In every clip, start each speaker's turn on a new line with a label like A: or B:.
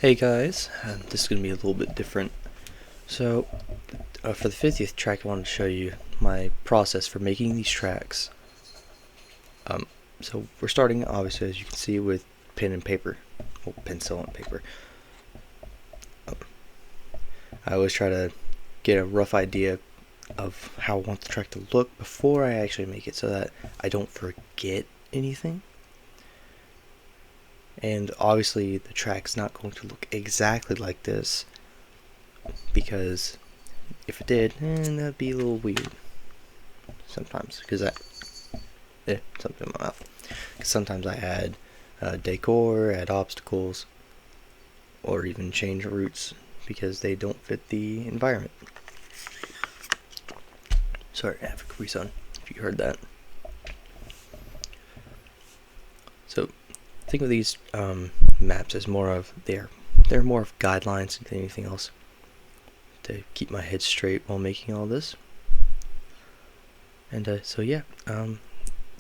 A: Hey guys, this is going to be a little bit different. So, for the 50th track, I wanted to show you my process for making these tracks. So we're starting, obviously, as you can see, with pen and paper, or pencil and paper. I always try to get a rough idea of how I want the track to look before I actually make it, so that I don't forget anything. And obviously the track's not going to look exactly like this, because if it did, that'd be a little weird sometimes, because something in my mouth. Because sometimes I add decor, add obstacles, or even change routes because they don't fit the environment. Sorry, I have a Capri Sun, if you heard that. So, think of these maps as more of they're more of guidelines than anything else to keep my head straight while making all this. And so yeah,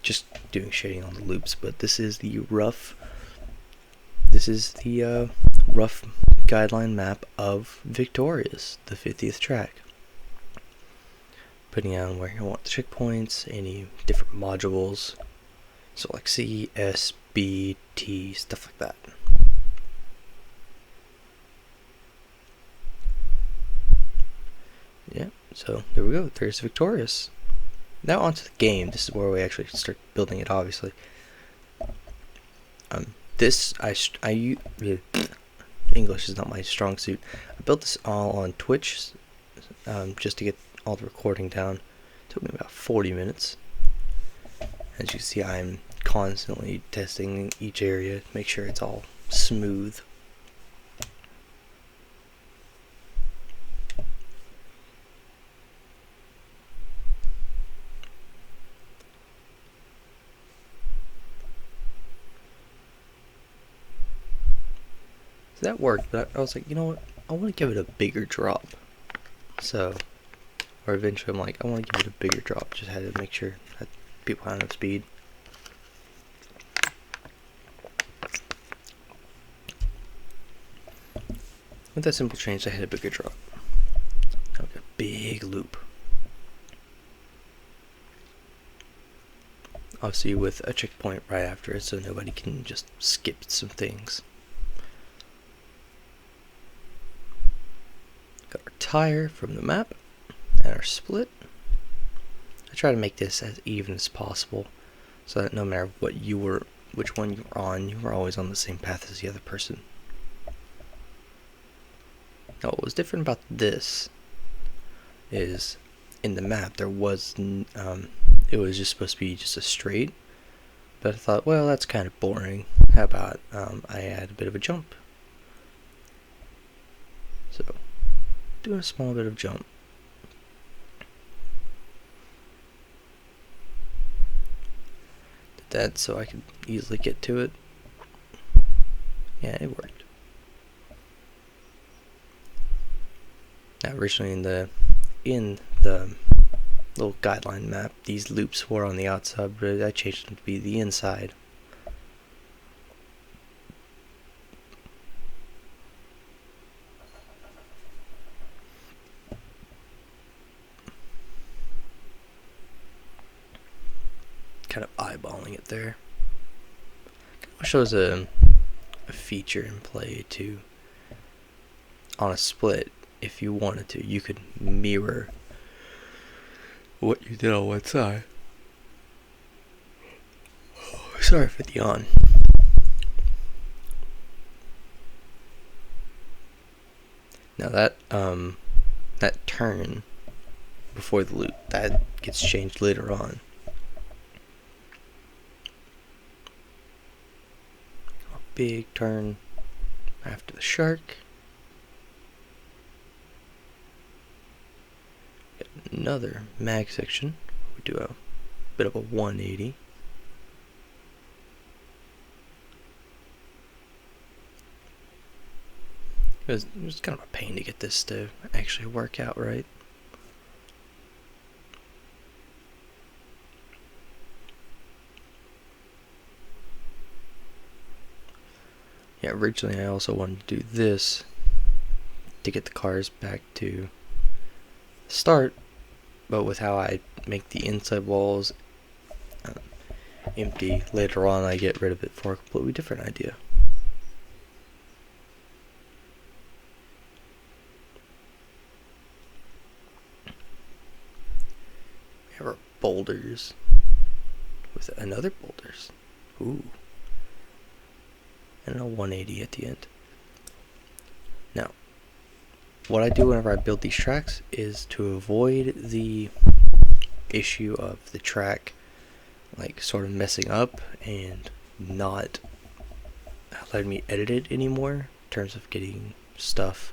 A: just doing shading on the loops, but this is the rough guideline map of Victorious, the 50th track. Putting down where you want the checkpoints, any different modules, so like C, S, B, T, stuff like that. Yeah, so there we go, there's Victorious. Now onto the game. This is where we actually start building it, obviously. English is not my strong suit. I built this all on Twitch, just to get all the recording down. It took me about 40 minutes. As you can see, I'm constantly testing each area to make sure it's all smooth. So that worked, but I was like, you know what? I want to give it a bigger drop. So, or eventually I'm like, I want to give it a bigger drop. Just had to make sure that people had enough speed. With that simple change, I had a bigger drop. Like a big loop. Obviously with a checkpoint right after it, so nobody can just skip some things. Got our tire from the map, and our split. I try to make this as even as possible, so that no matter which one you were on, you were always on the same path as the other person. Now what was different about this is, in the map there was, it was just supposed to be just a straight, but I thought, well, that's kind of boring. How about I add a bit of a jump? So, doing a small bit of jump. Did that so I could easily get to it. Yeah, it worked. Now, originally in the little guideline map, these loops were on the outside, but I changed them to be the inside. Kind of eyeballing it there. Kind of shows a feature in play too. On a split, if you wanted to, you could mirror what you did on one side. Sorry for the yawn. Now that turn before the loop, that gets changed later on. A big turn after the shark. Another mag section. We do a bit of a 180. It was kind of a pain to get this to actually work out right. Yeah, originally I also wanted to do this to get the cars back to start, but with how I make the inside walls empty later on, I get rid of it for a completely different idea. We have our boulders with another boulders. Ooh. And a 180 at the end. Now, what I do whenever I build these tracks is to avoid the issue of the track like sort of messing up and not letting me edit it anymore in terms of getting stuff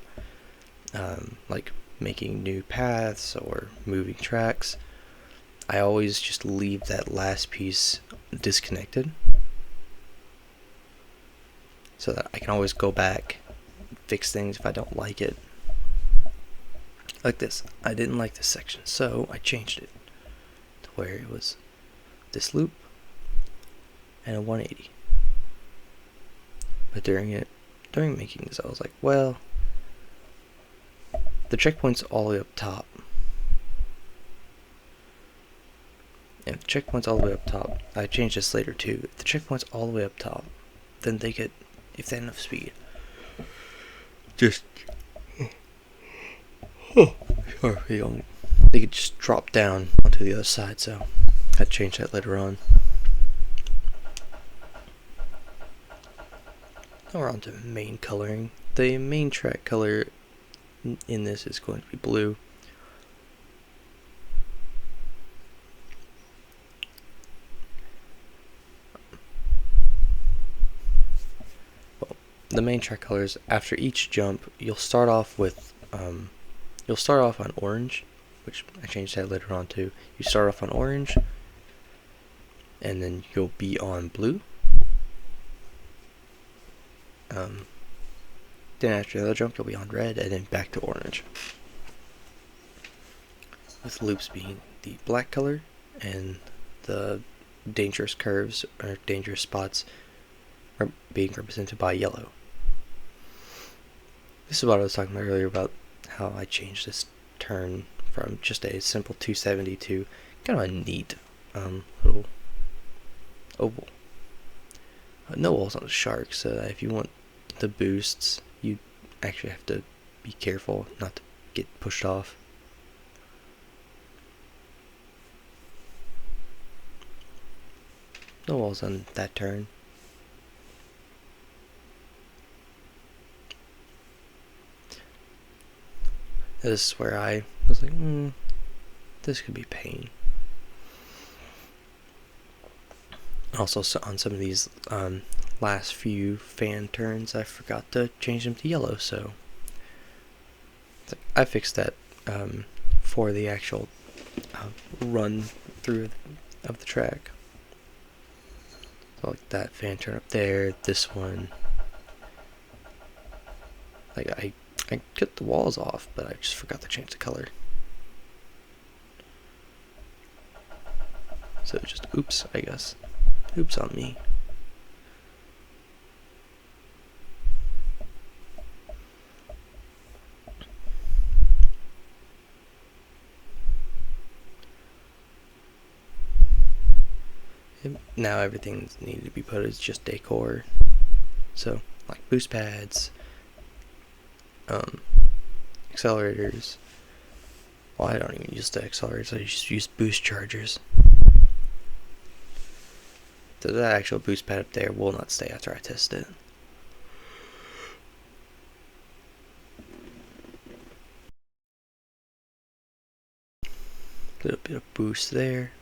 A: like making new paths or moving tracks. I always just leave that last piece disconnected so that I can always go back, fix things if I don't like it. Like this, I didn't like this section, so I changed it to where it was this loop and a 180. But during making this, I was like, well, the checkpoint's all the way up top. And if the checkpoint's all the way up top, I changed this later too. If the checkpoint's all the way up top, then they could, if they had enough speed, just they could just drop down onto the other side. So I changed that later on. Now we're on to main coloring. The main track color in this is going to be blue. Well, the main track colors, after each jump, you'll start off on orange, which I changed that later on too. You start off on orange, and then you'll be on blue. Then after the other jump, you'll be on red, and then back to orange. With loops being the black color, and the dangerous curves or dangerous spots are being represented by yellow. This is what I was talking about earlier about how I changed this turn from just a simple 270 to kind of a neat little oval. No walls on the shark, so that if you want the boosts, you actually have to be careful not to get pushed off. No walls on that turn. This is where I was like, this could be pain. Also, on some of these last few fan turns, I forgot to change them to yellow, so I fixed that for the actual run through of the track. So like that fan turn up there, this one, like I cut the walls off, but I just forgot to change the color. So just oops, I guess. Oops on me. Now everything needed to be put as just decor. So like boost pads, accelerators. Well, I don't even use the accelerators, I just use boost chargers. So that actual boost pad up there will not stay after I test it. A little bit of boost there.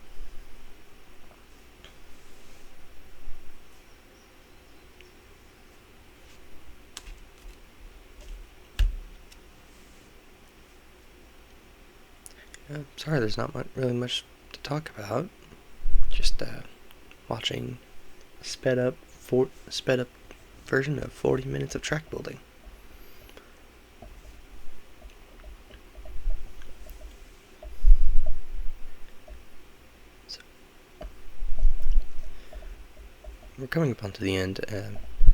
A: Sorry, there's not really much to talk about. Just watching a sped up version of 40 minutes of track building. So we're coming up onto the end.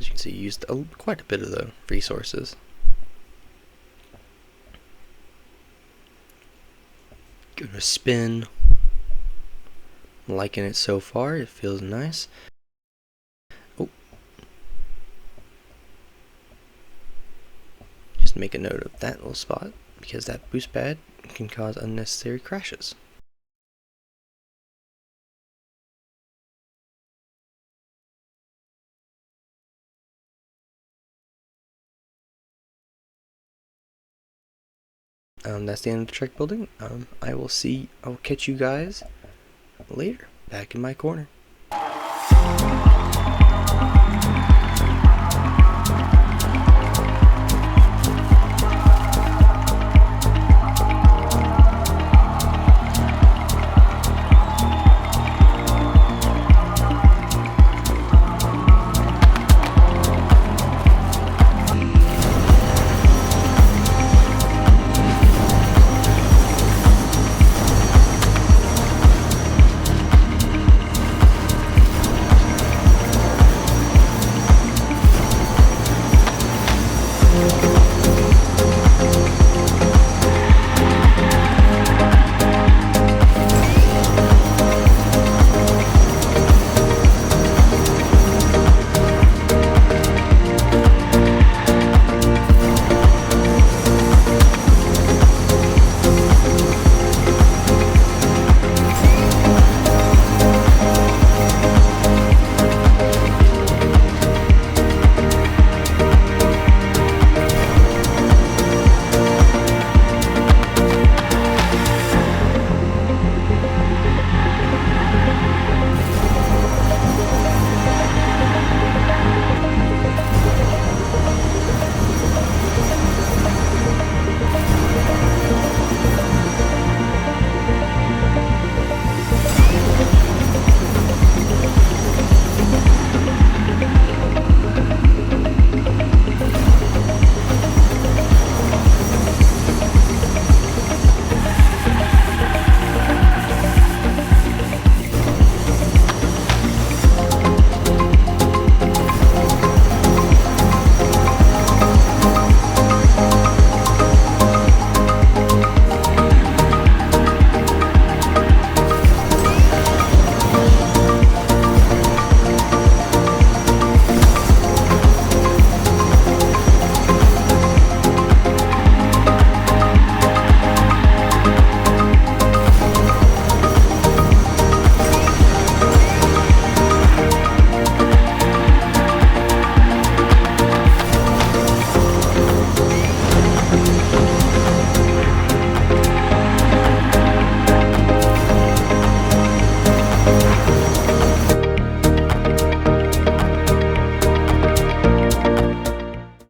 A: As you can see, you used quite a bit of the resources. Give it a spin. I'm liking it so far, it feels nice. Oh. Just make a note of that little spot, because that boost pad can cause unnecessary crashes. That's the end of the track building. I'll catch you guys later, back in my corner.